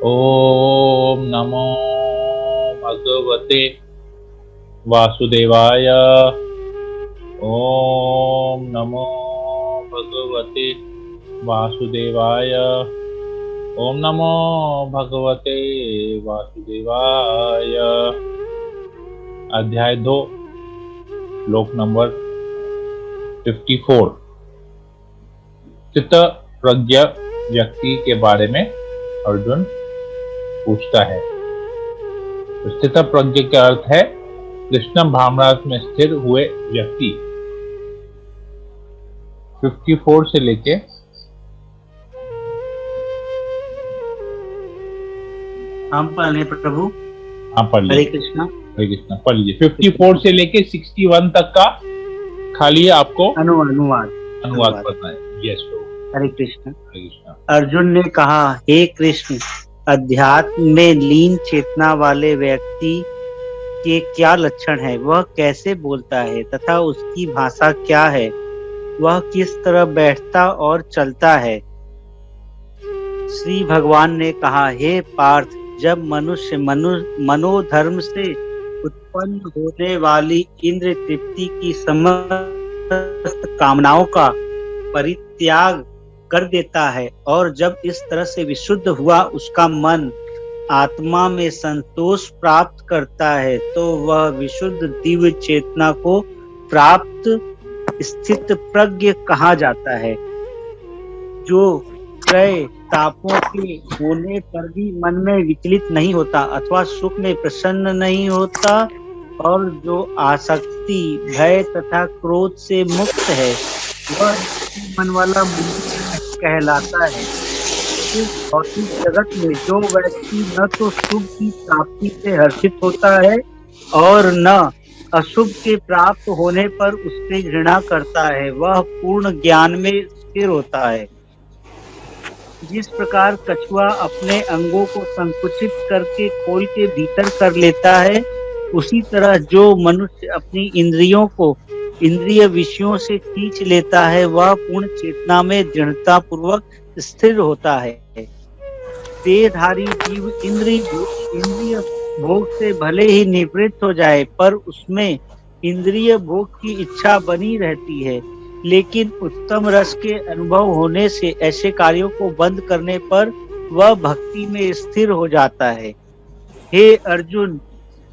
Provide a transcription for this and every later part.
ओम नमो भगवते वासुदेवाय। ओम नमो भगवते वासुदेवाय। ओम नमो भगवते वासुदेवाय। अध्याय 2 श्लोक नंबर 54। चित्त प्रज्ञ व्यक्ति के बारे में अर्जुन पूछता है। स्थित प्रज्ञ का अर्थ है कृष्ण भावनाथ में स्थिर हुए व्यक्ति। 54 से लेके हम पढ़े प्रभु। आप पढ़ हरे लीजिए। कृष्णा। हरे कृष्णा पढ़ लीजिए। 54 से लेके 61 तक का खाली आपको अनुवाद पढ़ना है। यस प्रभु। हरे कृष्ण। हरे कृष्णा। अर्जुन ने कहा, हे कृष्ण, अध्यात्म में लीन चेतना वाले व्यक्ति के क्या लक्षण है? वह कैसे बोलता है तथा उसकी भाषा क्या है? वह किस तरह बैठता और चलता है? श्री भगवान ने कहा, हे पार्थ, जब मनुष्य मनोधर्म से उत्पन्न होने वाली इंद्र तृप्ति की समस्त कामनाओं का परित्याग कर देता है और जब इस तरह से विशुद्ध हुआ उसका मन आत्मा में संतोष प्राप्त करता है, तो वह विशुद्ध दिव्य चेतना को प्राप्त स्थित प्रज्ञ कहा जाता है, जो त्रय तापों के होने पर भी मन में विचलित नहीं होता अथवा सुख में प्रसन्न नहीं होता और जो आसक्ति, भय तथा क्रोध से मुक्त है, वह मन वाला कहलाता है। इस भौतिक जगत में जो व्यक्ति न तो शुभ की प्राप्ति से हर्षित होता है और न अशुभ के प्राप्त होने पर उससे घृणा करता है, वह पूर्ण ज्ञान में स्थिर होता है। जिस प्रकार कछुआ अपने अंगों को संकुचित करके खोल के भीतर कर लेता है, उसी तरह जो मनुष्य अपनी इंद्रियों को इंद्रिय विषयों से खींच लेता है, वह पूर्ण चेतना में दृढ़ता पूर्वक स्थिर होता है। देहधारी जीव इंद्रिय भोग से भले ही निवृत्त हो जाए, पर उसमें इंद्रिय भोग की इच्छा बनी रहती है, लेकिन उत्तम रस के अनुभव होने से ऐसे कार्यों को बंद करने पर वह भक्ति में स्थिर हो जाता है। हे अर्जुन,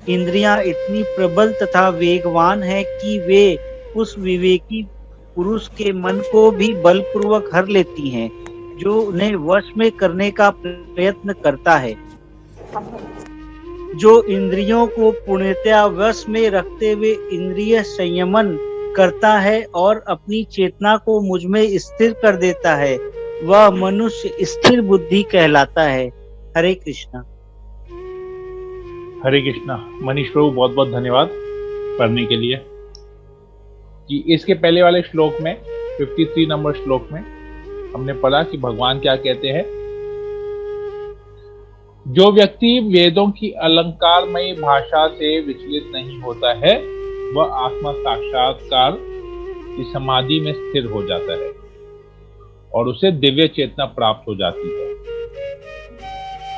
इंद्रियां इतनी प्रबल तथा वेगवान हैं कि वे उस विवेकी पुरुष के मन को भी बलपूर्वक हर लेती हैं, जो उन्हें वश में करने का प्रयत्न करता है। जो इंद्रियों को पूर्णतया वश में रखते हुए इंद्रिय संयमन करता है और अपनी चेतना को मुझ में स्थिर कर देता है, वह मनुष्य स्थिर बुद्धि कहलाता है। हरे कृष्णा। हरे कृष्णा। मनीष प्रभु बहुत बहुत धन्यवाद पढ़ने के लिए। कि इसके पहले वाले श्लोक में 53 नंबर श्लोक में हमने पढ़ा कि भगवान क्या कहते हैं। जो व्यक्ति वेदों की अलंकारमयी भाषा से विचलित नहीं होता है, वह आत्मा साक्षात्कार की समाधि में स्थिर हो जाता है और उसे दिव्य चेतना प्राप्त हो जाती है।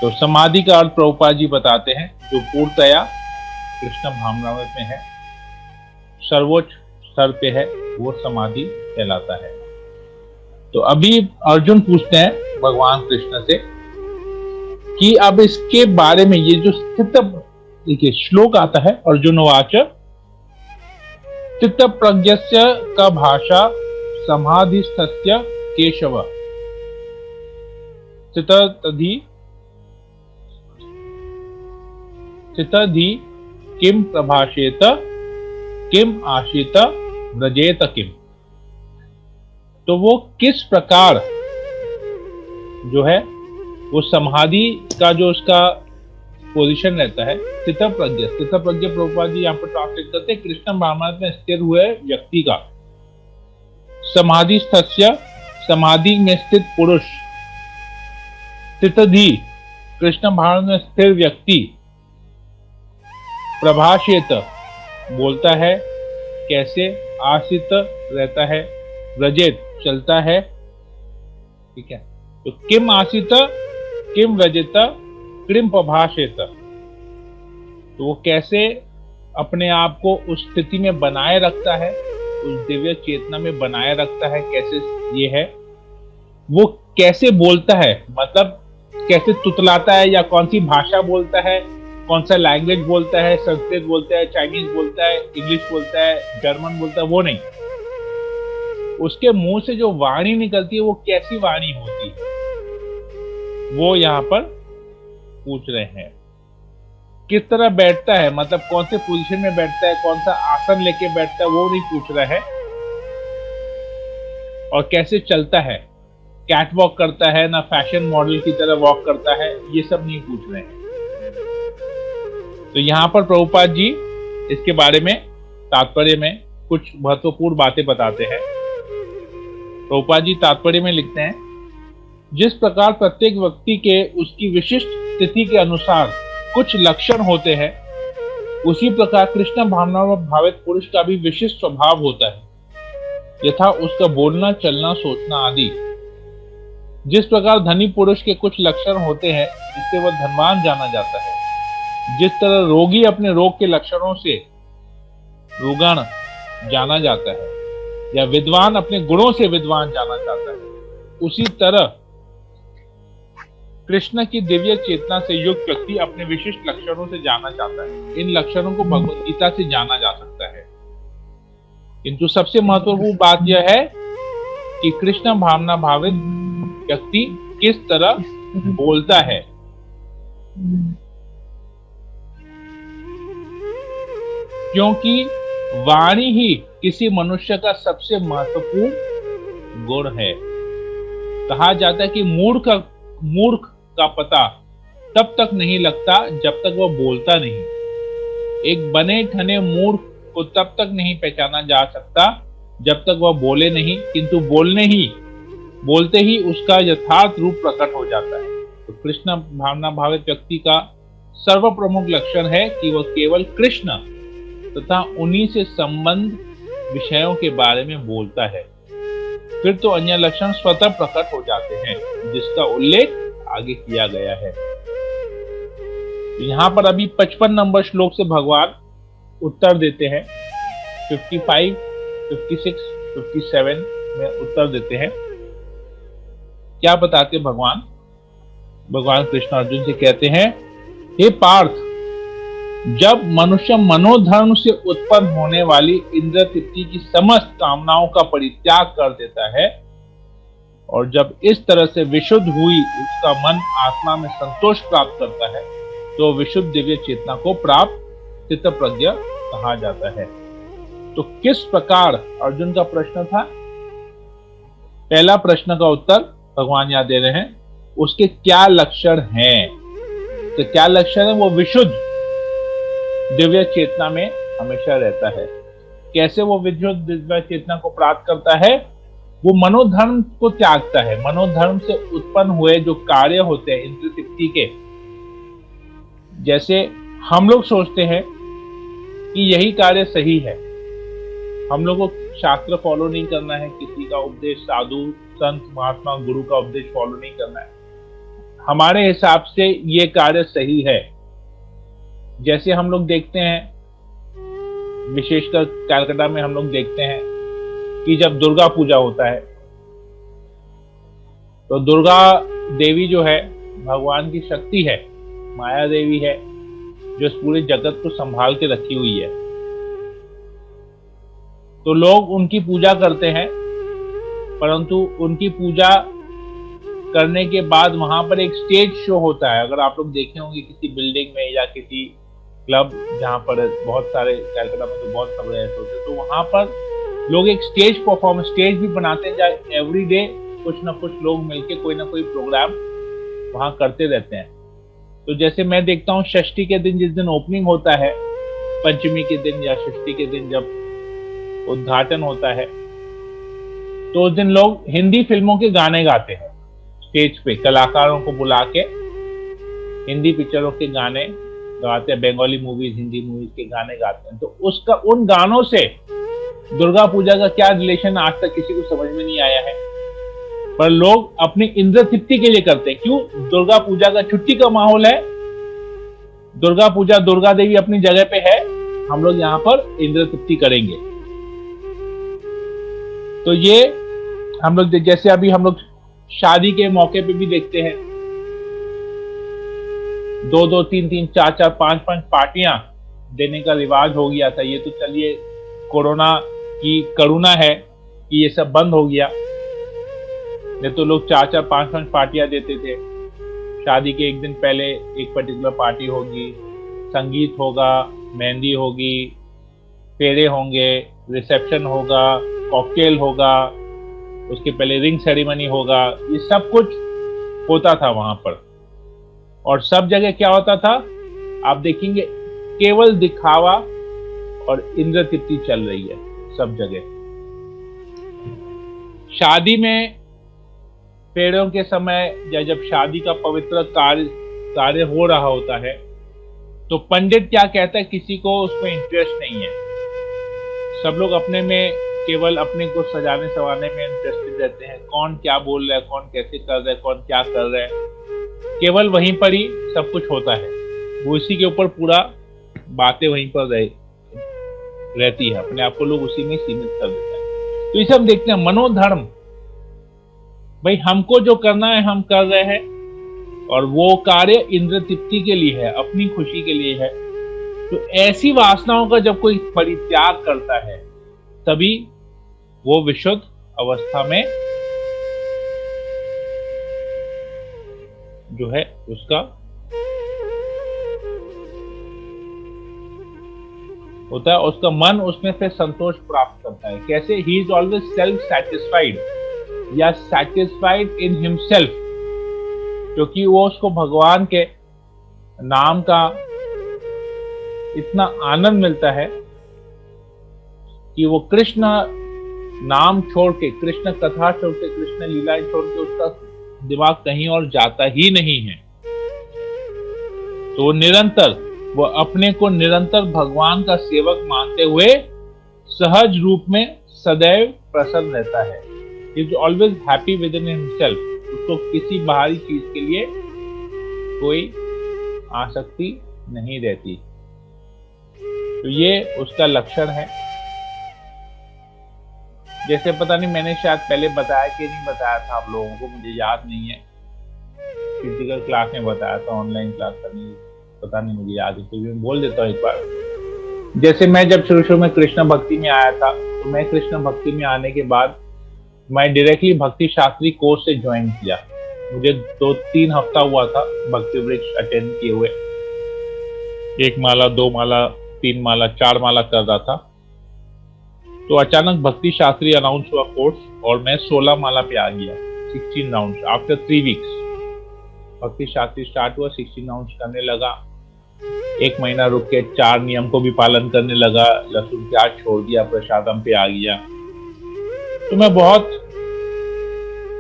तो समाधि का अर्थ प्रभुपाद जी बताते हैं, जो पूर्णतया कृष्ण भावनामृत में है, सर्वोच्च स्तर पे है, वो समाधि कहलाता है। तो अभी अर्जुन पूछते हैं भगवान कृष्ण से कि अब इसके बारे में ये जो स्थित, देखिए श्लोक आता है, अर्जुन वाच चित्त प्रज्ञस्य का भाषा समाधिस्थस्य केशव चितधि किम प्रभाषेत किम आशित व्रजेत किम। तो वो किस प्रकार जो है वो समाधि का जो उसका पोजीशन रहता है, स्थित प्रज्ञ प्रभुपाद जी यहाँ पर ट्रांसलेट करते हैं कृष्ण भावनामृत में स्थिर हुए व्यक्ति का। समाधि स्थस्य, समाधि में स्थित पुरुष, स्थितधि कृष्ण भावनामृत में स्थिर व्यक्ति, प्रभाषेत बोलता है, कैसे, आशित रहता है, व्रजेत चलता है। ठीक है। तो किम आशित किम व्रजेत कृम प्रभाषेत, तो वो कैसे अपने आप को उस स्थिति में बनाए रखता है, उस दिव्य चेतना में बनाए रखता है, कैसे ये है, वो कैसे बोलता है, मतलब कैसे तुतलाता है, या कौन सी भाषा बोलता है, कौन सा लैंग्वेज बोलता है, संस्कृत बोलता है, चाइनीज बोलता है, इंग्लिश बोलता है, जर्मन बोलता है, वो नहीं, उसके मुंह से जो वाणी निकलती है वो कैसी वाणी होती है, वो यहाँ पर पूछ रहे हैं। किस तरह बैठता है, मतलब कौन से पोजीशन में बैठता है, कौन सा आसन लेके बैठता है, वो नहीं पूछ रहा है। और कैसे चलता है, कैट वॉक करता है ना फैशन मॉडल की तरह वॉक करता है, ये सब नहीं पूछ रहे हैं। तो यहाँ पर प्रभुपाद जी इसके बारे में तात्पर्य में कुछ महत्वपूर्ण बातें बताते हैं। प्रभुपाद जी तात्पर्य में लिखते हैं, जिस प्रकार प्रत्येक व्यक्ति के उसकी विशिष्ट स्थिति के अनुसार कुछ लक्षण होते हैं, उसी प्रकार कृष्ण भावना में भावित पुरुष का भी विशिष्ट स्वभाव होता है, यथा उसका बोलना, चलना, सोचना आदि। जिस प्रकार धनी पुरुष के कुछ लक्षण होते हैं जिससे वह धनवान जाना जाता है, जिस तरह रोगी अपने रोग के लक्षणों से रुग्ण जाना जाता है, या विद्वान अपने गुणों से विद्वान जाना जाता है, उसी तरह कृष्ण की दिव्य चेतना से युक्त व्यक्ति अपने विशिष्ट लक्षणों से जाना जाता है। इन लक्षणों को भगवद गीता से जाना जा सकता है, किंतु सबसे महत्वपूर्ण बात यह है कि कृष्ण भावना भावित व्यक्ति किस तरह बोलता है। क्योंकि वाणी ही किसी मनुष्य का सबसे महत्वपूर्ण गुण है। कहा जाता है कि मूर्ख का पता तब तक नहीं लगता जब तक वह बोलता नहीं। एक बने ठने मूर्ख को तब तक नहीं पहचाना जा सकता जब तक वह बोले नहीं, किंतु बोलते ही उसका यथार्थ रूप प्रकट हो जाता है। तो कृष्ण भावना भावित व्यक्ति का सर्व प्रमुख लक्षण है कि वह केवल कृष्ण तथा उन्हीं से संबंध विषयों के बारे में बोलता है। फिर तो अन्य लक्षण स्वतः प्रकट हो जाते हैं, जिसका उल्लेख आगे किया गया है। यहाँ पर अभी 55 नंबर श्लोक से भगवान उत्तर देते हैं। 55, 56, 57 में उत्तर देते हैं। क्या बताते भगवान? भगवान कृष्ण अर्जुन से कहते हैं, हे पार्थ, जब मनुष्य मनोधर्म से उत्पन्न होने वाली इंद्र तृप्ति की समस्त कामनाओं का परित्याग कर देता है और जब इस तरह से विशुद्ध हुई उसका मन आत्मा में संतोष प्राप्त करता है, तो विशुद्ध दिव्य चेतना को प्राप्त चित्त प्रज्ञ कहा जाता है। तो किस प्रकार, अर्जुन का प्रश्न था, पहला प्रश्न का उत्तर भगवान यहाँ दे रहे हैं, उसके क्या लक्षण हैं। तो क्या लक्षण है? वो विशुद्ध दिव्य चेतना में हमेशा रहता है। कैसे वो विशुद्ध दिव्य चेतना को प्राप्त करता है? वो मनोधर्म को त्यागता है। मनोधर्म से उत्पन्न हुए जो कार्य होते हैं इंद्रिय तृप्ति के, जैसे हम लोग सोचते हैं कि यही कार्य सही है, हम लोग को शास्त्र फॉलो नहीं करना है, किसी का उपदेश, साधु संत महात्मा गुरु का उपदेश फॉलो नहीं करना है, हमारे हिसाब से ये कार्य सही है। जैसे हम लोग देखते हैं, विशेषकर कलकत्ता में हम लोग देखते हैं कि जब दुर्गा पूजा होता है तो दुर्गा देवी जो है भगवान की शक्ति है, माया देवी है, जो इस पूरे जगत को संभाल के रखी हुई है। तो लोग उनकी पूजा करते हैं, परंतु उनकी पूजा करने के बाद वहां पर एक स्टेज शो होता है। अगर आप लोग देखे होंगे किसी बिल्डिंग में या किसी क्लब, जहां पर बहुत सारे, कलकत्ता में तो बहुत खबरें ऐसे होते हैं, तो वहां पर लोग एक स्टेज भी बनाते हैं, जहाँ एवरी डे कुछ ना कुछ लोग मिलके कोई ना कोई प्रोग्राम वहां करते रहते हैं। तो जैसे मैं देखता हूँ षष्ठी के दिन, जिस दिन ओपनिंग होता है, पंचमी के दिन या षष्ठी के दिन जब उद्घाटन होता है, तो उस दिन लोग हिंदी फिल्मों के गाने गाते हैं स्टेज पे, कलाकारों को बुला के हिंदी पिक्चरों के गाने गाते हैं, बंगाली मूवीज, हिंदी मूवीज के गाने गाते हैं। तो उसका, उन गानों से दुर्गा पूजा का क्या रिलेशन आज तक किसी को समझ में नहीं आया है, पर लोग अपनी इंद्र तृप्ति के लिए करते हैं। क्यों? दुर्गा पूजा का छुट्टी का माहौल है, दुर्गा पूजा, दुर्गा देवी अपनी जगह पे है, हम लोग यहाँ पर इंद्र तृप्ति करेंगे। तो ये हम लोग जैसे अभी हम लोग शादी के मौके पे भी देखते हैं, 2-2, 3-3, 4-4, 5-5 पार्टियां देने का रिवाज हो गया था। ये तो चलिए कोरोना की करुणा है कि ये सब बंद हो गया, नहीं तो लोग 4-4, 5-5 पार्टियां देते थे। शादी के एक दिन पहले एक पर्टिकुलर पार्टी होगी, संगीत होगा, मेहंदी होगी, फेरे होंगे, रिसेप्शन होगा, कॉकटेल होगा, उसके पहले रिंग सेरेमनी होगा, ये सब कुछ होता था वहां पर। और सब जगह क्या होता था, आप देखेंगे केवल दिखावा और इंद्र तृप्ति चल रही है सब जगह। शादी में फेरों के समय या जब शादी का पवित्र कार्य हो रहा होता है, तो पंडित क्या कहता है, किसी को उसमें इंटरेस्ट नहीं है। सब लोग अपने में केवल अपने को सजाने संवारने में इंटरेस्टेड रहते हैं, कौन क्या बोल रहा है, कौन कैसे कर रहा है, कौन क्या कर रहा है, केवल वहीं पर ही सब कुछ होता है। वो इसी के ऊपर पूरा बातें वहीं पर रहती है, अपने आप को लोग उसी में सीमित कर देते हैं। तो इसे हम देखते हैं मनोधर्म, भाई हमको जो करना है हम कर रहे हैं, और वो कार्य इंद्र तृप्ति के लिए है, अपनी खुशी के लिए है। तो ऐसी वासनाओं का जब कोई परित्याग करता है, तभी वो विशुद्ध अवस्था में जो है उसका होता है, उसका मन उसमें से संतोष प्राप्त करता है। कैसे? He is always self satisfied या सेटिस्फाइड इन हिमसेल्फ, क्योंकि वो उसको भगवान के नाम का इतना आनंद मिलता है कि वो कृष्ण नाम छोड़ के, कृष्ण कथा छोड़ के, कृष्ण लीलाएं छोड़ के उसका दिमाग कहीं और जाता ही नहीं है। तो वो अपने को निरंतर भगवान का सेवक मानते हुए सहज रूप में सदैव प्रसन्न रहता है। He is always happy within himself। उसको किसी बाहरी चीज के लिए कोई आसक्ति नहीं रहती। तो ये उसका लक्षण है। जैसे पता नहीं मैंने शायद पहले बताया कि नहीं बताया था आप लोगों को, मुझे याद नहीं है। फिजिकल क्लास में बताया था, ऑनलाइन क्लास करनी पता नहीं, मुझे याद है, तो मैं बोल देता हूँ एक बार। जैसे मैं जब शुरू में कृष्ण भक्ति में आया था, तो मैं कृष्ण भक्ति में आने के बाद मैं डायरेक्टली भक्ति शास्त्री कोर्स से ज्वाइन किया। मुझे 2-3 हफ्ता हुआ था भक्ति वृक्ष अटेंड किए हुए। 1 माला, 2 माला, 3 माला, 4 माला कर रहा था। तो अचानक भक्ति शास्त्री अनाउंस हुआ कोर्स, और मैं 16 माला पे आ गया, 16 राउंड आफ्टर 3 वीक्स। भक्ति शास्त्री स्टार्ट हुआ, 16 राउंड करने लगा। 1 महीना रुक के 4 नियम को भी पालन करने लगा, लहसुन प्याज छोड़ दिया, प्रसादम पे आ गया। तो मैं बहुत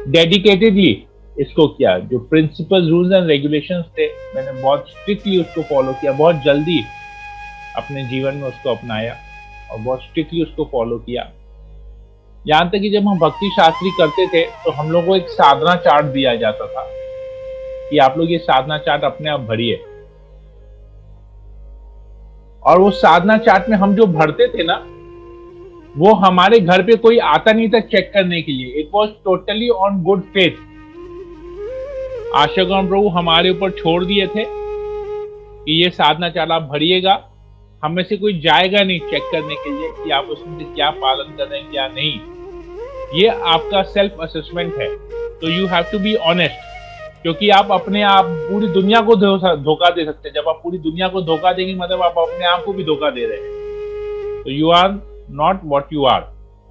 डेडिकेटेडली इसको किया। जो प्रिंसिपल रूल्स एंड रेगुलेशंस थे, मैंने बहुत स्ट्रिक्टली उसको फॉलो किया, बहुत जल्दी अपने जीवन में उसको अपनाया और बहुत स्ट्रिक्टली उसको फॉलो किया। यहां तक कि जब हम भक्ति शास्त्री करते थे, तो हम लोगों को एक साधना चार्ट दिया जाता था कि आप लोग ये साधना चार्ट अपने आप भरिए। और वो साधना चार्ट में हम जो भरते थे ना, वो हमारे घर पे कोई आता नहीं था चेक करने के लिए। It was totally on good faith. आशागण प्रभु हमारे ऊपर छोड़ दिए थे कि ये साधना चार्ट आप भरिएगा, हम में से कोई जाएगा नहीं चेक करने के लिए कि आप उसमें से क्या पालन कर रहे हैं क्या नहीं। ये आपका सेल्फ असेसमेंट है। तो you have to be honest, क्योंकि आप अपने आप पूरी दुनिया को धोखा दे सकते हैं। जब आप पूरी दुनिया को धोखा देंगे, मतलब आप अपने आप को भी धोखा दे रहे हैं। तो you are not what you are.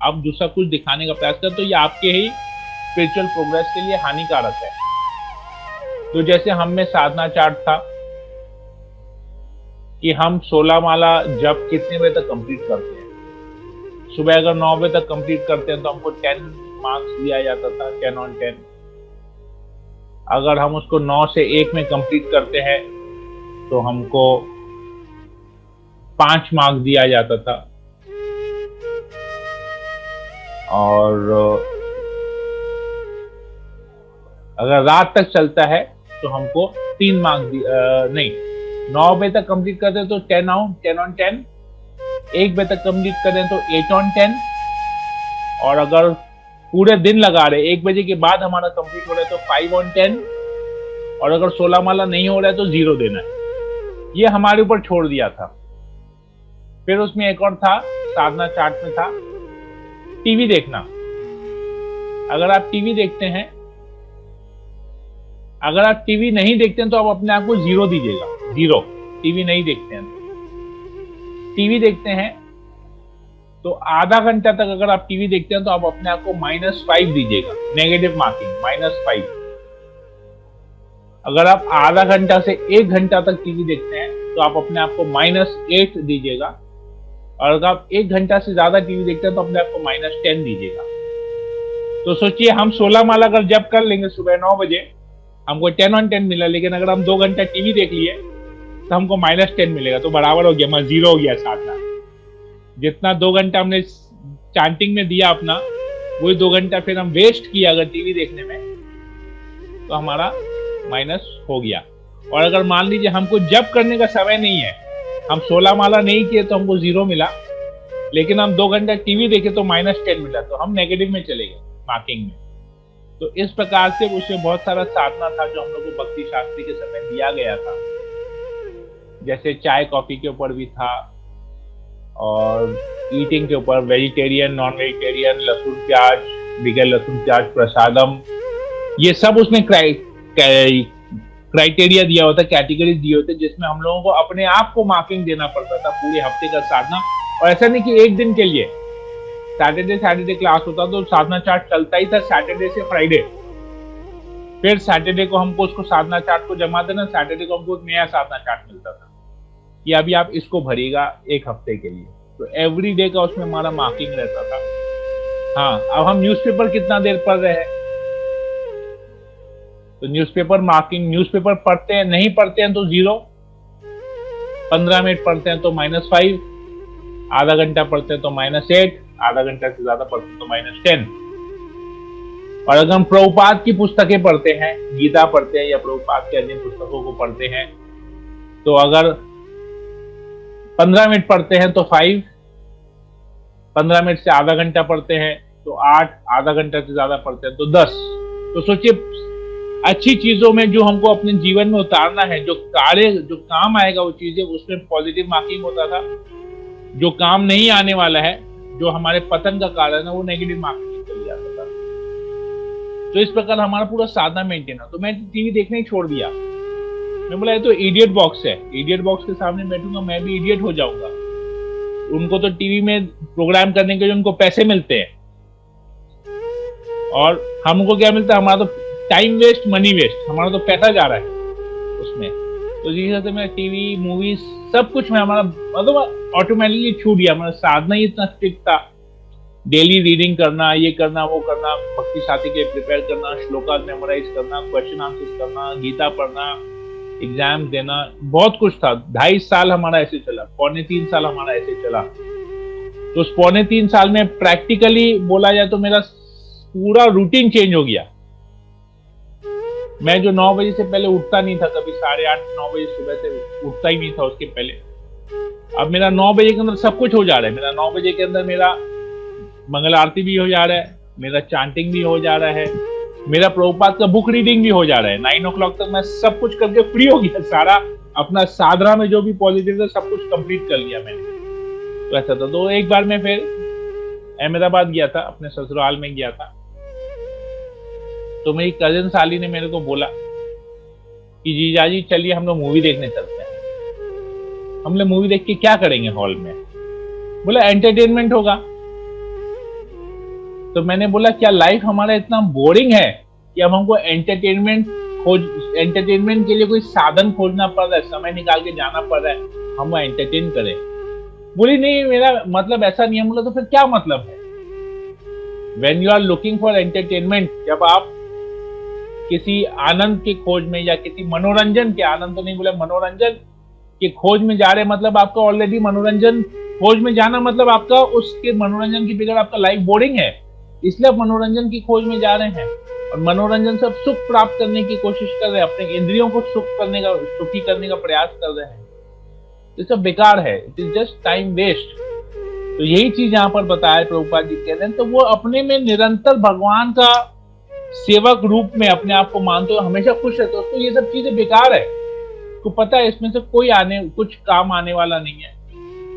आप दूसरा कुछ दिखाने का प्रयास करें तो ये आपके ही स्पिरिचुअल प्रोग्रेस के लिए हानिकारक है। तो जैसे हम में साधना चार्ट था कि हम 16 माला जब कितने बजे तक कंप्लीट करते हैं। सुबह अगर 9 बजे तक कंप्लीट करते हैं तो हमको 10 मार्क्स दिया जाता था, 10 on 10। अगर हम उसको 9 से 1 में कंप्लीट करते हैं तो हमको 5 मार्क्स दिया जाता था। और अगर रात तक चलता है तो हमको 3 मार्क्स नहीं, 9 बजे तक कंप्लीट करते हैं तो 10 on 10, 1 बजे तक कंप्लीट करें तो 8 on 10, और अगर पूरे दिन लगा रहे 1 बजे के बाद हमारा कंप्लीट हो रहा है तो 5 on 10, और अगर 16 माला नहीं हो रहा है तो 0 देना है। ये हमारे ऊपर छोड़ दिया था। फिर उसमें एक और था, साधना चार्ट में था टीवी देखना। अगर आप टीवी देखते हैं, अगर आप टीवी नहीं देखते हैं तो आप अपने आप को 0 दीजिएगा, 0। टीवी नहीं देखते हैं, टीवी देखते हैं तो आधा घंटा तक अगर आप टीवी देखते हैं तो आप अपने आप को -5 दीजिएगा, नेगेटिव मार्किंग, -5। अगर आप आधा घंटा से 1 घंटा तक टीवी देखते हैं तो आप अपने आप को -8 दीजिएगा, और अगर आप 1 घंटा से ज्यादा टीवी देखते हैं तो अपने आप को -10 दीजिएगा। तो सोचिए, हम 16 माला अगर जब कर लेंगे सुबह 9 बजे, हमको 10 on 10 मिला, लेकिन अगर हम 2 घंटा टीवी देख लिए तो हमको -10 मिलेगा, तो बराबर हो गया, 0 हो गया साधना। जितना 2 घंटा हमने चांटिंग में दिया अपना, वही 2 घंटा फिर हम वेस्ट किया अगर टीवी देखने में, तो हमारा माइनस हो गया। और अगर मान लीजिए हमको जब करने का समय नहीं है, हम 16 माला नहीं किए तो हमको 0 मिला, लेकिन हम 2 घंटा टीवी देखे तो -10 मिला, तो हम नेगेटिव में चले गए मार्किंग में। तो इस प्रकार से उसमें बहुत सारा साधना था जो हम लोग को भक्ति शास्त्री के समय दिया गया था। जैसे चाय कॉफी के ऊपर भी था, और ईटिंग के ऊपर, वेजिटेरियन, नॉन वेजिटेरियन, लहसुन प्याज, बगैर लहसुन प्याज, प्रसादम, ये सब उसमें क्राइटेरिया दिया होता, कैटेगरीज दिए होते, जिसमें हम लोगों को अपने आप को मार्किंग देना पड़ता था पूरे हफ्ते का साधना। और ऐसा नहीं कि एक दिन के लिए, सैटरडे क्लास होता तो साधना चार्ट चलता ही था, सैटरडे से फ्राइडे। फिर सैटरडे को हमको उसको साधना चार्ट को जमा देना, सैटरडे को हमको एक नया साधना चार्ट मिलता था कि अभी आप इसको भरिएगा 1 हफ्ते के लिए। तो एवरी डे का उसमें हमारा मार्किंग रहता था। हाँ, अब हम न्यूज़पेपर कितना देर पढ़ रहे हैं, तो न्यूज़पेपर मार्किंग, न्यूज़पेपर पढ़ते हैं, नहीं पढ़ते हैं तो 0, 15 मिनट पढ़ते हैं तो -5, आधा घंटा पढ़ते हैं तो -8, आधा घंटा से ज्यादा पढ़ते हैं तो -10। और अगर हम प्रभुपाद की पुस्तकें पढ़ते हैं, गीता पढ़ते हैं या प्रभुपाद के अन्य पुस्तकों को पढ़ते हैं, तो अगर 15 मिनट पढ़ते हैं तो 5, 15 मिनट से आधा घंटा पढ़ते हैं तो 8, आधा घंटा से ज्यादा पढ़ते हैं तो 10। तो सोचिए, अच्छी चीजों में जो हमको अपने जीवन में उतारना है, जो काम आएगा वो चीजें, उसमें पॉजिटिव मार्किंग होता था। जो काम नहीं आने वाला है, जो हमारे पतन का कारण है, वो नेगेटिव मार्किंग चल जाता था। तो इस प्रकार हमारा पूरा साधना मेंटेन है। तो मैं टीवी देखने ही छोड़ दिया। मैं बोला ये तो इडियट बॉक्स है, इडियट बॉक्स के सामने बैठूंगा मैं भी इडियट हो जाऊंगा। उनको तो टीवी में प्रोग्राम करने के लिए उनको पैसे मिलते हैं, और हमको क्या मिलता है? हमारा तो टाइम वेस्ट, मनी वेस्ट, हमारा तो पैसा जा रहा है उसमें। तो जिस तरह से मैं टीवी, मूवीज, सब कुछ में हमारा मतलब ऑटोमेटिकली छूट गया। हमारा साधना ही इतना स्ट्रिक्ट था, डेली रीडिंग करना, ये करना, वो करना, भक्ति शास्त्री के प्रिपेयर करना, श्लोका मेमोराइज करना, क्वेश्चन आंसर करना, गीता पढ़ना, एग्जाम देना, बहुत कुछ था। 2.5 साल हमारा ऐसे चला, 2.25 साल हमारा ऐसे चला। तो उस 2.25 साल में प्रैक्टिकली बोला जाए तो मेरा पूरा रूटीन चेंज हो गया। मैं जो 9 बजे से पहले उठता नहीं था, कभी 8:30, 9 बजे सुबह से उठता ही नहीं था उसके पहले, अब मेरा 9 बजे के अंदर सब कुछ हो जा रहा है। मेरा 9 बजे के अंदर मेरा मंगल आरती भी हो जा रहा है, मेरा चांटिंग भी हो जा रहा है, मेरा प्रभुपाद का बुक रीडिंग भी हो जा रहा है। 9 o'clock तक मैं सब कुछ करके फ्री हो गया। सारा अपना साधना में जो भी पॉजिटिव था सब कुछ कंप्लीट कर लिया मैंने। तो ऐसा था। तो एक बार मैं फिर अहमदाबाद गया था, अपने ससुराल में गया था। तो मेरी कजिन साली ने मेरे को बोला कि जीजाजी चलिए हम लोग मूवी देखने चलते हैं। हम लोग मूवी देख के क्या करेंगे हॉल में? बोला एंटरटेनमेंट होगा। तो मैंने बोला क्या लाइफ हमारा इतना बोरिंग है कि अब हमको एंटरटेनमेंट के लिए कोई साधन खोजना पड़ रहा है, समय निकाल के जाना पड़ रहा है, हम वो एंटरटेन करें? बोली नहीं, मेरा मतलब ऐसा नहीं है। बोला तो फिर क्या मतलब है? When you are looking for entertainment, जब आप किसी आनंद के खोज में या किसी मनोरंजन के, आनंद तो नहीं बोले, मनोरंजन के खोज में जा रहे, मतलब आपका ऑलरेडी मनोरंजन खोज में जाना, मतलब आपका उसके मनोरंजन के बगैर आपका लाइफ बोरिंग है। इसलिए आप मनोरंजन की खोज में जा रहे हैं और मनोरंजन से आप सुख प्राप्त करने की कोशिश कर रहे हैं, अपने इंद्रियों को सुखी करने का प्रयास कर रहे हैं। ये सब बेकार है, it is just time waste. तो यही चीज यहाँ पर बताया प्रभुपाद जी कह रहे हैं। तो वो अपने में निरंतर भगवान का सेवक रूप में अपने आप को मानते हो, हमेशा खुश रहते हो, तो ये सब चीजें बेकार है। तो पता है इसमें से कुछ काम आने वाला नहीं है।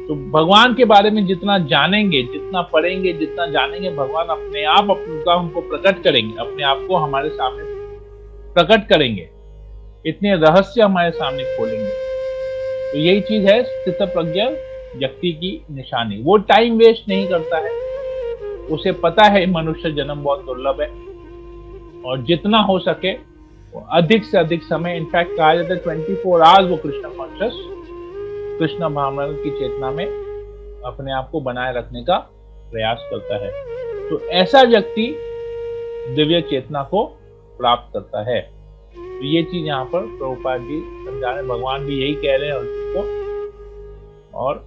तो भगवान के बारे में जितना जानेंगे, जितना पढ़ेंगे, जितना जानेंगे, भगवान अपने आप अपना हमको प्रकट करेंगे, अपने आप को हमारे सामने प्रकट करेंगे, इतने रहस्य हमारे सामने खोलेंगे। तो यही चीज है स्थित प्रज्ञ व्यक्ति की निशानी। वो टाइम वेस्ट नहीं करता है, उसे पता है मनुष्य जन्म बहुत दुर्लभ है और जितना हो सके वो अधिक से अधिक समय, इनफैक्ट कहा जाता है 24 आवर्स वो कृष्ण कॉन्शियस, कृष्ण भावना की चेतना में अपने आप को बनाए रखने का प्रयास करता है। तो ऐसा व्यक्ति दिव्य चेतना को प्राप्त करता है। तो ये चीज यहाँ पर प्रभुपाद जी समझा रहे हैं, भगवान भी यही कह रहे हैं अर्जुन को, और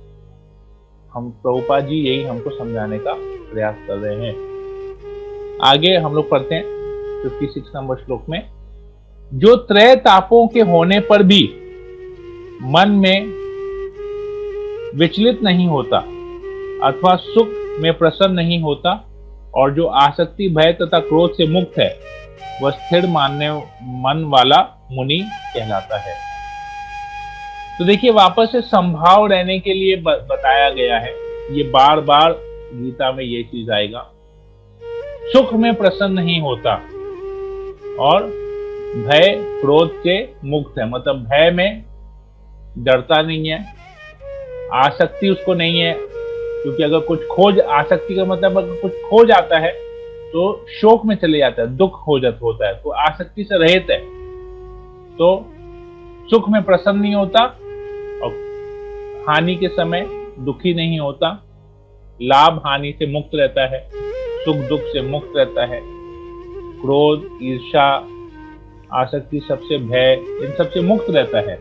हम प्रभुपाद जी यही हमको समझाने का प्रयास कर रहे हैं। आगे हम लोग पढ़ते हैं 56 नंबर श्लोक में, जो त्रय तापों के होने पर भी मन में विचलित नहीं होता अथवा सुख में प्रसन्न नहीं होता और जो आसक्ति, भय तथा क्रोध से मुक्त है, वह स्थिर मानने मन वाला मुनि कहलाता है। तो देखिए वापस से संभाव रहने के लिए बताया गया है। ये बार बार गीता में ये चीज आएगा। सुख में प्रसन्न नहीं होता और भय क्रोध से मुक्त है, मतलब भय में डरता नहीं है, आसक्ति उसको नहीं है, क्योंकि अगर कुछ खोज, आसक्ति का मतलब अगर कुछ खो जाता है तो शोक में चले जाता है, दुख हो जाता होता है, तो आसक्ति से रहित है। तो सुख में प्रसन्न नहीं होता और हानि के समय दुखी नहीं होता, लाभ हानि से मुक्त रहता है, सुख दुख से मुक्त रहता है, क्रोध, ईर्ष्या, आसक्ति, सबसे भय, इन सबसे मुक्त रहता है,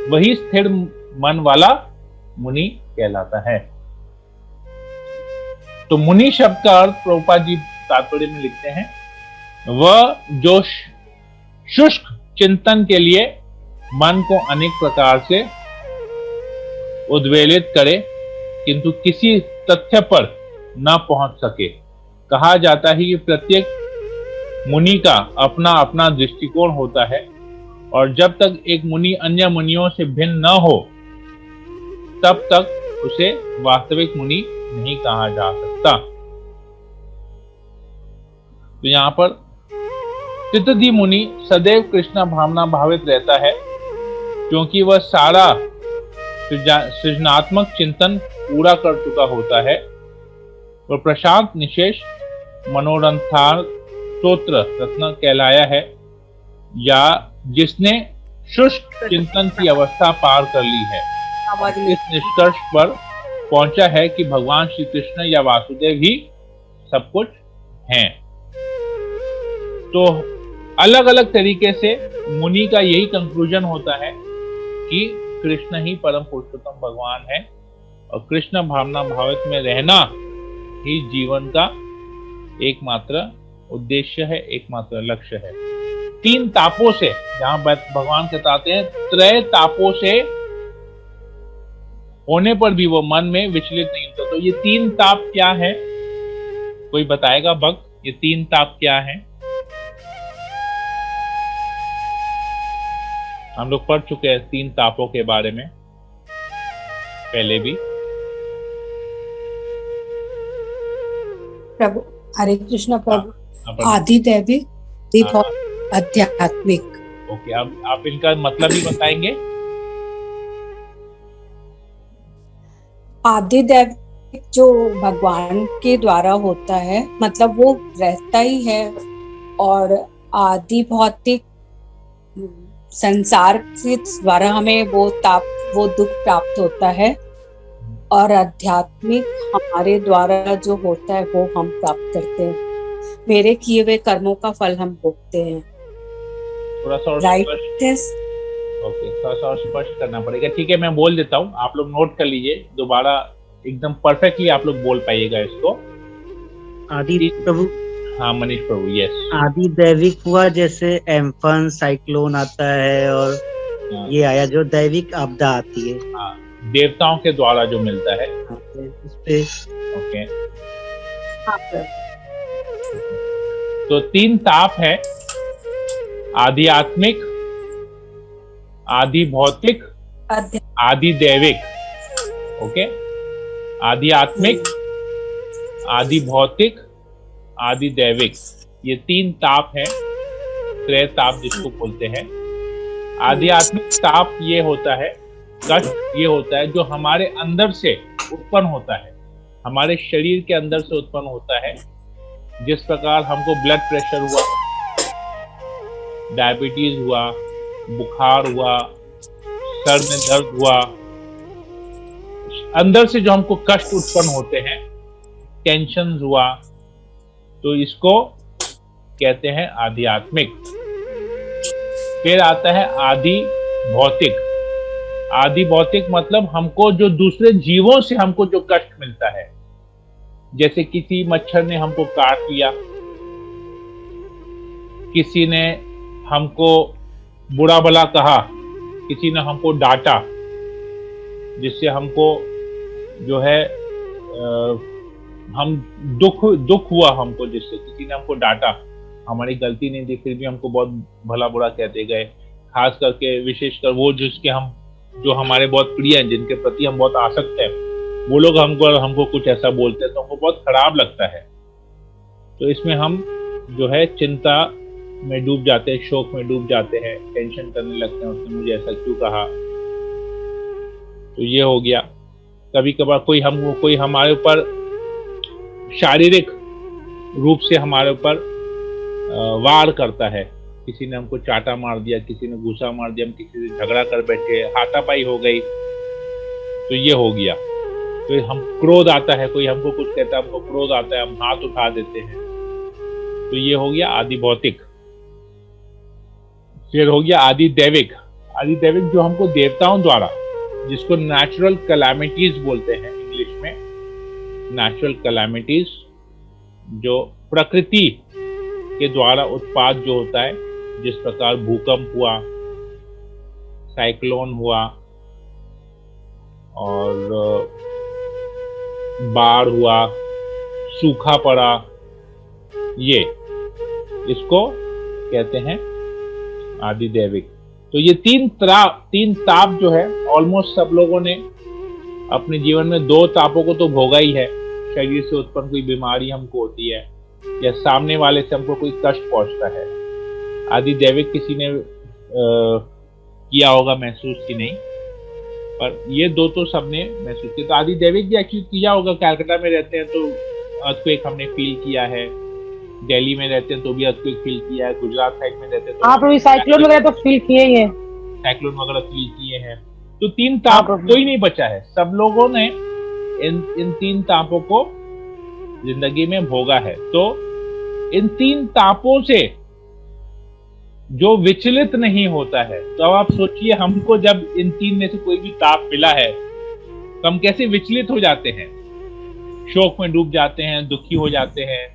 वही स्थिर मन वाला मुनि कहलाता है। तो मुनि शब्द का अर्थ प्रभुपाद जी तात्पर्य में लिखते हैं, वह जो शुष्क चिंतन के लिए मन को अनेक प्रकार से उद्वेलित करे किंतु किसी तथ्य पर न पहुंच सके। कहा जाता है कि प्रत्येक मुनि का अपना अपना दृष्टिकोण होता है और जब तक एक मुनि अन्य मुनियों से भिन्न न हो तब तक उसे वास्तविक मुनि नहीं कहा जा सकता। तो यहां पर तितधि मुनि सदैव कृष्ण भावना भावित रहता है क्योंकि वह सारा सृजनात्मक चिंतन पूरा कर चुका होता है और प्रशांत निशेष मनोरंथार स्तोत्र रत्न कहलाया है, या जिसने शुष्क चिंतन की अवस्था पार कर ली है, इस निष्कर्ष पर पहुंचा है कि भगवान श्री कृष्ण या वासुदेव ही सब कुछ हैं। तो अलग अलग तरीके से मुनि का यही कंक्लूजन होता है कि कृष्ण ही परम पुरुषोत्तम भगवान है और कृष्ण भावना भावित में रहना ही जीवन का एकमात्र उद्देश्य है, एकमात्र लक्ष्य है। तीन तापों से, जहां भगवान बताते हैं त्रय तापों से होने पर भी वो मन में विचलित नहीं होता। तो ये तीन ताप क्या है, कोई बताएगा भक्त, ये तीन ताप क्या है? हम लोग पढ़ चुके हैं तीन तापों के बारे में पहले भी। प्रभु हरे कृष्ण प्रभु। आदि दैविक और आध्यात्मिक। ओके, अब आप इनका मतलब ही बताएंगे। आदि दैविक जो भगवान के द्वारा होता है, मतलब वो रहता ही है, और आदि भौतिक संसार के द्वारा हमें वो दुख प्राप्त होता है, और आध्यात्मिक हमारे द्वारा जो होता है वो हम प्राप्त करते हैं। मेरे किए हुए कर्मों का फल हम भोगते हैं। थोड़ा सा और स्पष्ट करना पड़ेगा। ठीक है, मैं बोल देता हूँ, आप लोग नोट कर लीजिए, दोबारा एकदम परफेक्टली आप लोग बोल पाइएगा इसको। आदि प्रभु, हाँ मनीष प्रभु, यस। आदि दैविक हुआ, जैसे एम्फन साइक्लोन आता है और ये आया जो दैविक आपदा आती है। हाँ, देवताओं के द्वारा जो मिलता है उस पे। ओके। हाँ प्रभु। तो 3 ताप है, आदि आत्मिक, आदि भौतिक, आदि दैविक। ओके, आदि आत्मिक, आदि भौतिक, आदि दैविक, ये 3 ताप है, त्रय ताप जिसको बोलते हैं। आदि आत्मिक ताप ये होता है, कष्ट ये होता है जो हमारे अंदर से उत्पन्न होता है, हमारे शरीर के अंदर से उत्पन्न होता है। जिस प्रकार हमको ब्लड प्रेशर हुआ, डायबिटीज हुआ, बुखार हुआ, सर में दर्द हुआ, अंदर से जो हमको कष्ट उत्पन्न होते हैं, टेंशन हुआ, तो इसको कहते हैं आध्यात्मिक। फिर आता है आदि भौतिक। आदि भौतिक मतलब हमको जो दूसरे जीवों से हमको जो कष्ट मिलता है, जैसे किसी मच्छर ने हमको काट लिया, किसी ने हमको बुरा भला कहा, किसी ने हमको डांटा, जिससे हमको जो है हम दुख हुआ हमको, जिससे किसी ने हमको डांटा, हमारी गलती नहीं थी फिर भी हमको बहुत भला बुरा कहते गए। खास करके विशेषकर वो जिसके हम जो हमारे बहुत प्रिय हैं, जिनके प्रति हम बहुत आसक्त हैं, वो लोग हमको कुछ ऐसा बोलते हैं तो हमको बहुत खराब लगता है। तो इसमें हम जो है चिंता में डूब जाते हैं, शोक में डूब जाते हैं, टेंशन करने लगते हैं, उसने मुझे ऐसा क्यों कहा। तो ये हो गया। कभी कभार कोई हमारे ऊपर शारीरिक रूप से हमारे ऊपर वार करता है, किसी ने हमको चाटा मार दिया, किसी ने घूसा मार दिया, हम किसी से झगड़ा कर बैठे, हाथापाई हो गई, तो ये हो गया। तो हम क्रोध आता है, कोई हमको कुछ कहता है, हमको क्रोध आता है, हम हाथ उठा देते हैं, तो ये हो गया आदि भौतिक। फिर हो गया आदि दैविक। आदि दैविक जो हमको देवताओं द्वारा, जिसको नेचुरल कैलामिटीज बोलते हैं इंग्लिश में, नेचुरल कैलामिटीज, जो प्रकृति के द्वारा उत्पाद जो होता है, जिस प्रकार भूकंप हुआ, साइक्लोन हुआ और बाढ़ हुआ, सूखा पड़ा, ये इसको कहते हैं आदि दैविक। तो ये तीन ताप जो है, ऑलमोस्ट सब लोगों ने अपने जीवन में 2 तापों को तो भोगा ही है। शरीर से उत्पन्न कोई बीमारी हमको होती है, या सामने वाले से हमको कोई कष्ट पहुंचता है, आदि दैविक किसी ने किया होगा महसूस की नहीं, पर ये 2 तो सबने महसूस किया। तो आदि दैविक भी एक्चुअली किया होगा। कैलकाटा में रहते हैं तो अर्थक्वेक हमने फील किया है, दिल्ली में रहते हैं तो भी अर्थक्वेक फील किया है, गुजरात साइड में रहते हैं तो आप अभी साइक्लोन वगैरह तो फील किए ही हैं, साइक्लोन वगैरह फील किए हैं। तो 3 ताप कोई नहीं बचा है, सब लोगों ने इन 3 तापों को जिंदगी में भोगा है। तो इन 3 तापों से जो विचलित नहीं होता है, तो अब आप सोचिए, हमको जब इन 3 में से कोई भी ताप मिला है तो हम कैसे विचलित हो जाते हैं, शोक में डूब जाते हैं, दुखी हो जाते हैं,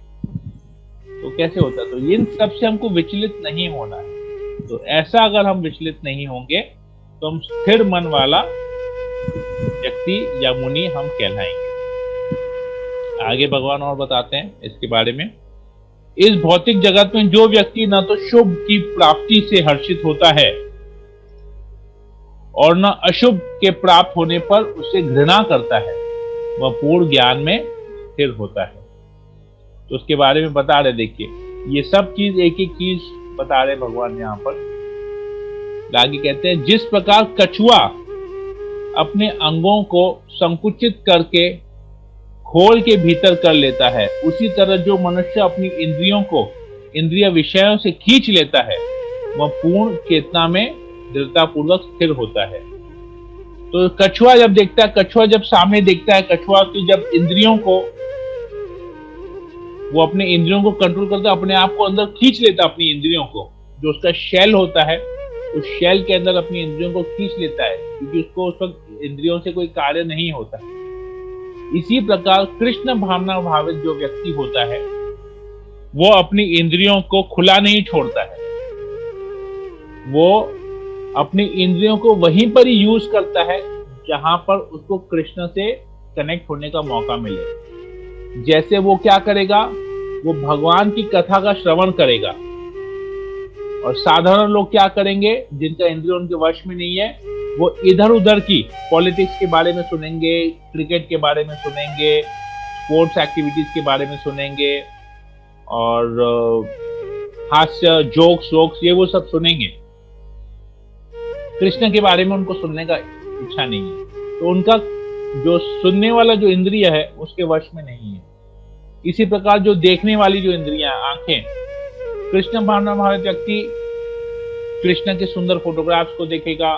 तो कैसे होता है। तो इन सब से हमको विचलित नहीं होना है। तो ऐसा अगर हम विचलित नहीं होंगे तो हम स्थिर मन वाला व्यक्ति या मुनि हम कहलाएंगे। आगे भगवान और बताते हैं इसके बारे में। इस भौतिक जगत में जो व्यक्ति न तो शुभ की प्राप्ति से हर्षित होता है और न अशुभ के प्राप्त होने पर उसे घृणा करता है, वह पूर्ण ज्ञान में स्थिर होता है। तो उसके बारे में बता रहे, देखिए ये सब चीज एक एक चीज बता रहे भगवान यहाँ पर। आगे कहते हैं, जिस प्रकार कछुआ अपने अंगों को संकुचित करके खोल के भीतर कर लेता है, उसी तरह जो मनुष्य अपनी इंद्रियों को इंद्रिय विषयों से खींच लेता है, वह पूर्ण चेतना में दृढ़ता पूर्वक स्थिर होता है। तो कछुआ जब देखता है, कछुआ जब सामने देखता है, कछुआ की जब इंद्रियों को, वो अपने इंद्रियों को कंट्रोल करता है, अपने आप को अंदर खींच लेता है, अपनी इंद्रियों को, जो उसका शैल होता है, उस शैल के अंदर अपनी इंद्रियों को खींच लेता है, क्योंकि उसको उस वक्त इंद्रियों से कोई कार्य नहीं होता। इसी प्रकार कृष्ण भावना भावित जो व्यक्ति होता है वो अपनी इंद्रियों को खुला नहीं छोड़ता है, वो अपनी इंद्रियों को वहीं पर ही यूज करता है जहां पर उसको कृष्ण से कनेक्ट होने का मौका मिले। जैसे वो क्या करेगा, वो भगवान की कथा का श्रवण करेगा। और साधारण लोग क्या करेंगे, जिनका इंद्रिय उनके वश में नहीं है, वो इधर उधर की पॉलिटिक्स के बारे में सुनेंगे, क्रिकेट के बारे में सुनेंगे, स्पोर्ट्स एक्टिविटीज के बारे में सुनेंगे, और हास्य जोक्स ये वो सब सुनेंगे। कृष्ण के बारे में उनको सुनने का इच्छा नहीं है, तो उनका जो सुनने वाला जो इंद्रिय है उसके वश में नहीं है। इसी प्रकार जो देखने वाली जो इंद्रियां, आंखें, कृष्ण भावना भावित व्यक्ति कृष्ण के सुंदर फोटोग्राफ्स को देखेगा,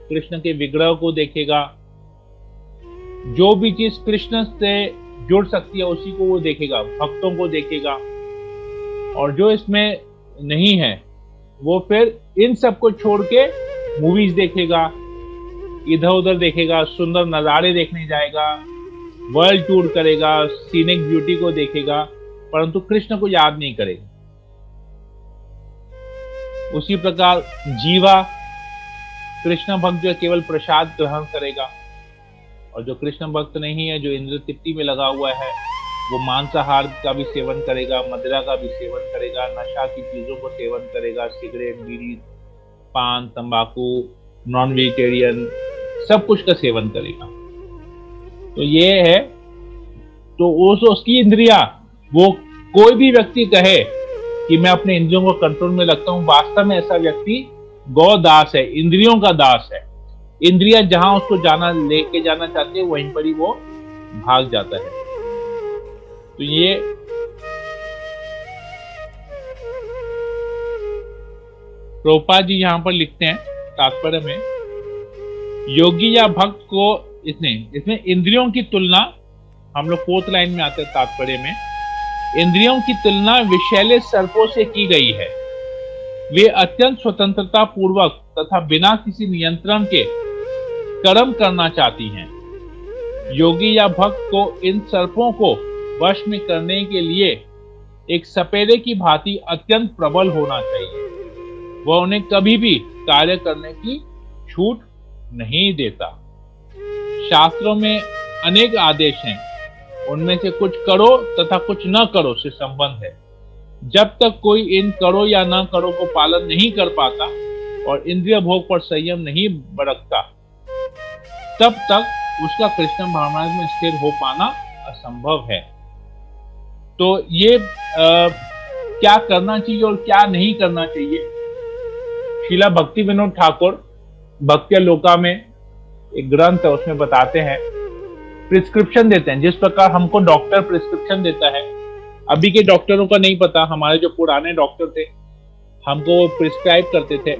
कृष्ण के विग्रह को देखेगा, जो भी चीज कृष्ण से जुड़ सकती है उसी को वो देखेगा, भक्तों को देखेगा। और जो इसमें नहीं है वो फिर इन सबको छोड़ के मूवीज देखेगा, इधर उधर देखेगा, सुंदर नजारे देखने जाएगा, वर्ल्ड टूर करेगा, सीनिक ब्यूटी को देखेगा, परंतु कृष्ण को याद नहीं करेगा। उसी प्रकार जीवा, कृष्ण भक्त जो केवल प्रसाद ग्रहण करेगा, और जो कृष्ण भक्त नहीं है, जो इंद्र तृप्ति में लगा हुआ है, वो मांसाहार का भी सेवन करेगा, मदिरा का भी सेवन करेगा, नशा की चीजों को सेवन करेगा, सिगरेट, बीड़ी, पान, तंबाकू, नॉन वेजिटेरियन, सब कुछ का सेवन करेगा। तो ये है, तो उसकी इंद्रिया, वो कोई भी व्यक्ति कहे कि मैं अपने इंद्रियों को कंट्रोल में रखता हूं, वास्तव में ऐसा व्यक्ति गौदास है, इंद्रियों का दास है। इंद्रिया जहां उसको लेके जाना चाहती है वहीं पर ही वो भाग जाता है। तो ये प्रभुपाद जी यहां पर लिखते हैं तात्पर्य में, योगी या भक्त को इसमें इंद्रियों की तुलना, हम लोग 4th लाइन में आते हैं तात्पर्य में, इंद्रियों की तुलना विषैले सर्पों से की गई है। वे अत्यंत स्वतंत्रता पूर्वक तथा बिना किसी नियंत्रण के कर्म करना चाहती हैं। योगी या भक्त को इन सर्पों को वश में करने के लिए एक सपेरे की भांति अत्यंत प्रबल होना चाहिए। वह उन्हें कभी भी कार्य करने की छूट नहीं देता। शास्त्रों में अनेक आदेश हैं, उनमें से कुछ करो तथा कुछ न करो से संबंध है। जब तक कोई इन करो या न करो को पालन नहीं कर पाता और इंद्रिय भोग पर संयम नहीं बरतता, तब तक उसका कृष्ण भावना में स्थिर हो पाना असंभव है। तो ये क्या करना चाहिए और क्या नहीं करना चाहिए, शीला भक्ति विनोद ठाकुर भक्त्य लोका में एक ग्रंथ है, उसमें बताते हैं, प्रिस्क्रिप्शन देते हैं। जिस प्रकार हमको डॉक्टर प्रिस्क्रिप्शन देता है, अभी के डॉक्टरों का नहीं पता, हमारे जो पुराने डॉक्टर थे हमको वो प्रिस्क्राइब करते थे।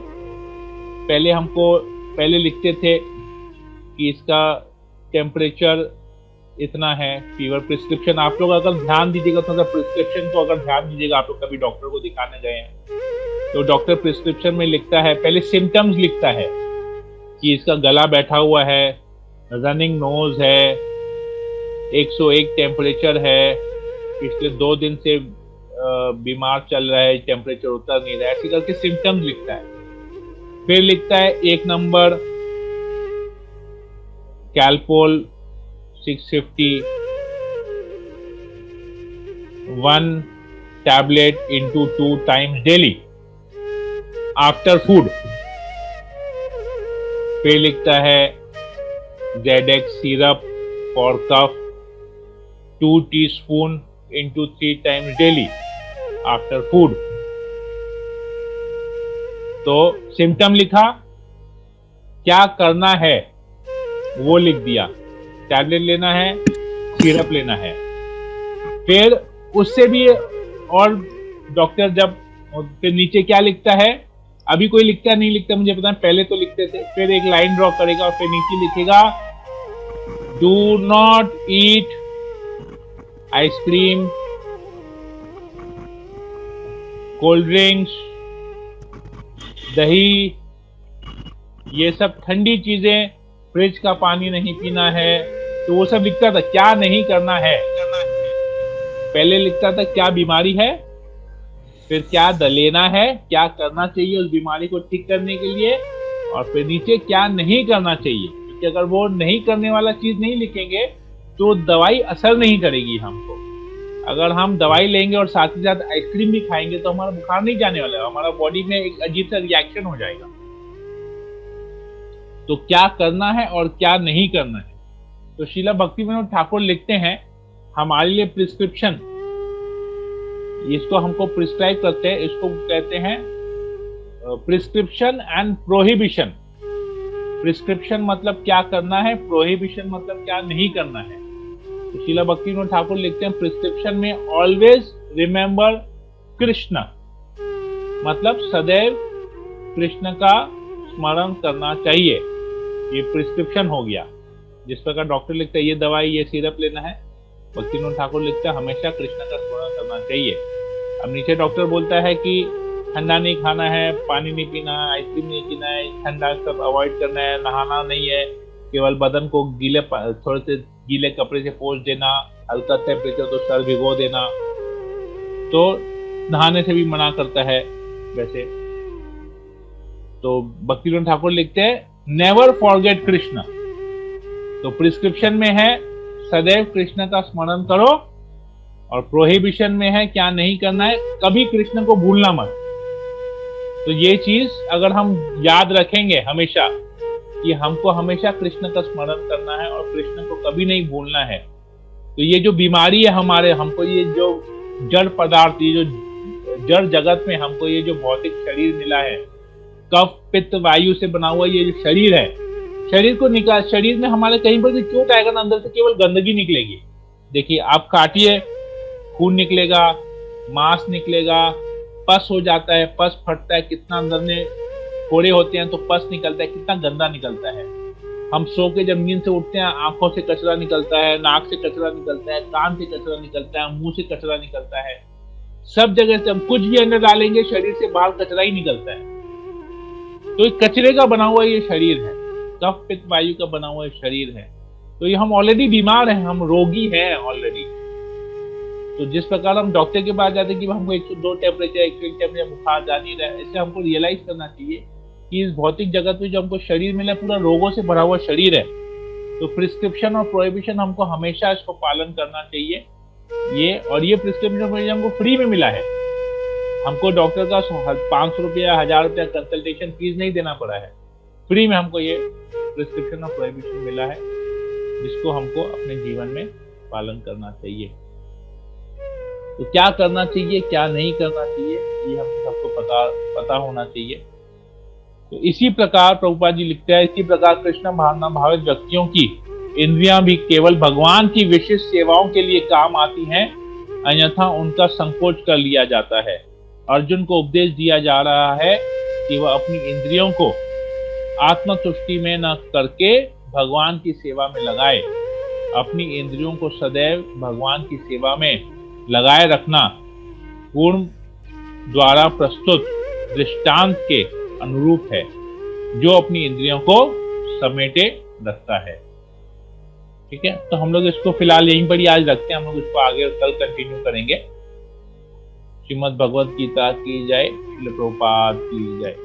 पहले लिखते थे कि इसका टेम्परेचर इतना है, फीवर, प्रिस्क्रिप्शन। आप लोग अगर ध्यान दीजिएगा तो प्रिस्क्रिप्शन को अगर ध्यान दीजिएगा, आप लोग कभी डॉक्टर को दिखाने गए हैं तो डॉक्टर प्रिस्क्रिप्शन में लिखता है, पहले सिम्टम्स लिखता है कि इसका गला बैठा हुआ है, रनिंग नोज है, 101 टेम्परेचर है, पिछले 2 दिन से बीमार चल रहा है, टेम्परेचर उतर नहीं रहा है, ऐसे करके सिम्टम्स लिखता है। फिर लिखता है 1 number Calpol 650 1 tablet into 2 times daily after food। फिर लिखता है ZX syrup for cough 2 teaspoon into 3 times daily after food। तो सिम्टम लिखा, क्या करना है वो लिख दिया, टैबलेट लेना है, सिरप लेना है। फिर उससे भी और डॉक्टर जब फिर नीचे क्या लिखता है, अभी कोई लिखता नहीं लिखता मुझे पता है, पहले तो लिखते थे। फिर एक लाइन ड्रॉ करेगा और फिर नीचे लिखेगा do not eat ice cream, cold drinks, दही, ये सब ठंडी चीजें, फ्रिज का पानी नहीं पीना है, तो वो सब लिखता था क्या नहीं करना है। पहले लिखता था क्या बीमारी है, फिर क्या लेना है, क्या करना चाहिए उस बीमारी को ठीक करने के लिए, और फिर नीचे क्या नहीं करना चाहिए। क्योंकि अगर वो नहीं करने वाला चीज नहीं लिखेंगे तो दवाई असर नहीं करेगी हमको। अगर हम दवाई लेंगे और साथ ही साथ आइसक्रीम भी खाएंगे तो हमारा बुखार नहीं जाने वाला है, हमारा बॉडी में एक अजीब सा रिएक्शन हो जाएगा। तो क्या करना है और क्या नहीं करना है, तो शीला भक्तिविनोद ठाकुर लिखते हैं हमारे लिए प्रिस्क्रिप्शन, इसको हमको प्रिस्क्राइब करते हैं, इसको कहते हैं प्रिस्क्रिप्शन एंड प्रोहिबिशन। प्रिस्क्रिप्शन मतलब क्या करना है, प्रोहिबिशन मतलब क्या नहीं करना है। तो शीला भक्तिविनोद ठाकुर लिखते हैं प्रिस्क्रिप्शन में ऑलवेज रिमेंबर कृष्ण, मतलब सदैव कृष्ण का स्मरण करना चाहिए। ये प्रिस्क्रिप्शन हो गया। जिस प्रकार डॉक्टर लिखते हैं ये दवाई ये सिरप लेना है, भक्तिविनोद ठाकुर लिखते हैं हमेशा कृष्ण का स्मरण करना चाहिए। अब नीचे डॉक्टर बोलता है कि ठंडा नहीं खाना है, पानी नहीं पीना है, आइसक्रीम नहीं पीना है, ठंडा सब अवॉइड करना है, नहाना नहीं है, केवल बदन को थोड़े से गीले कपड़े से पोंछ देना, हल्का टेम्परेचर तो सर भिगो देना, तो नहाने से भी मना करता है वैसे। तो भक्तिविनोद ठाकुर लिखते हैं नेवर फॉरगेट कृष्ण। तो प्रिस्क्रिप्शन में है सदैव कृष्ण का स्मरण करो, और प्रोहिबिशन में है क्या नहीं करना है, कभी कृष्ण को भूलना मत। तो ये चीज अगर हम याद रखेंगे हमेशा कि हमको हमेशा कृष्ण का स्मरण करना है और कृष्ण को कभी नहीं भूलना है, तो ये जो बीमारी है हमारे, हमको ये जो जड़ पदार्थ, ये जो जड़ जगत में हमको ये जो भौतिक शरीर मिला है, कफ पित्त वायु से बना हुआ ये जो शरीर है, शरीर को निकाल, शरीर में हमारे कहीं पर भी चोट आएगा ना, अंदर से केवल गंदगी निकलेगी। देखिए आप काटिए, खून निकलेगा, मांस निकलेगा, पस हो जाता है, पस फटता है, कितना अंदर में फोड़े होते हैं तो पस निकलता है, कितना गंदा निकलता है। हम सो के जब नींद से उठते हैं आंखों से कचरा निकलता है, नाक से कचरा निकलता है, कान से कचरा निकलता है, मुंह से कचरा निकलता है, सब जगह से हम कुछ भी अंदर डालेंगे शरीर से बाहर कचरा ही निकलता है। तो एक कचरे का बना हुआ ये शरीर है, कफ पित्त वायु का बना हुआ शरीर है। तो ये हम ऑलरेडी बीमार हैं, हम रोगी हैं ऑलरेडी। तो जिस प्रकार हम डॉक्टर के पास जाते हैं कि हमको 102 टेम्परेचर 101 टेम्परेचर बुखार जा नहीं रहा है, इससे हमको रियलाइज करना चाहिए कि इस भौतिक जगत में जो हमको शरीर मिला पूरा रोगों से भरा हुआ शरीर है। तो प्रिस्क्रिप्शन और प्रोहिबिशन हमको हमेशा इसको पालन करना चाहिए। ये प्रिस्क्रिप्शन हमको फ्री में मिला है, हमको डॉक्टर का 500 रुपया 1000 रुपया कंसल्टेशन फीस नहीं देना पड़ा है, फ्री में हमको ये प्रिस्क्रिप्शन और प्रोहिबिशन मिला है, जिसको हमको अपने जीवन में पालन करना चाहिए। तो क्या करना चाहिए क्या नहीं करना चाहिए ये हमको सबको पता होना चाहिए। तो इसी प्रकार प्रभुपाद जी लिखते हैं, इसी प्रकार कृष्ण भावना भावित व्यक्तियों की इंद्रियां भी केवल भगवान की विशिष्ट सेवाओं के लिए काम आती हैं, अन्यथा उनका संकोच कर लिया जाता है। अर्जुन को उपदेश दिया जा रहा है कि वह अपनी इंद्रियों को आत्मतुष्टि में न करके भगवान की सेवा में लगाए। अपनी इंद्रियों को सदैव भगवान की सेवा में लगाए रखना पूर्ण द्वारा प्रस्तुत दृष्टांत के अनुरूप है, जो अपनी इंद्रियों को समेटे रखता है। ठीक है, तो हम लोग इसको फिलहाल यहीं पर ही आज रखते हैं, हम लोग इसको आगे कल कंटिन्यू करेंगे। श्रीमद् भगवद गीता की जय, श्रील प्रभुपाद की जय।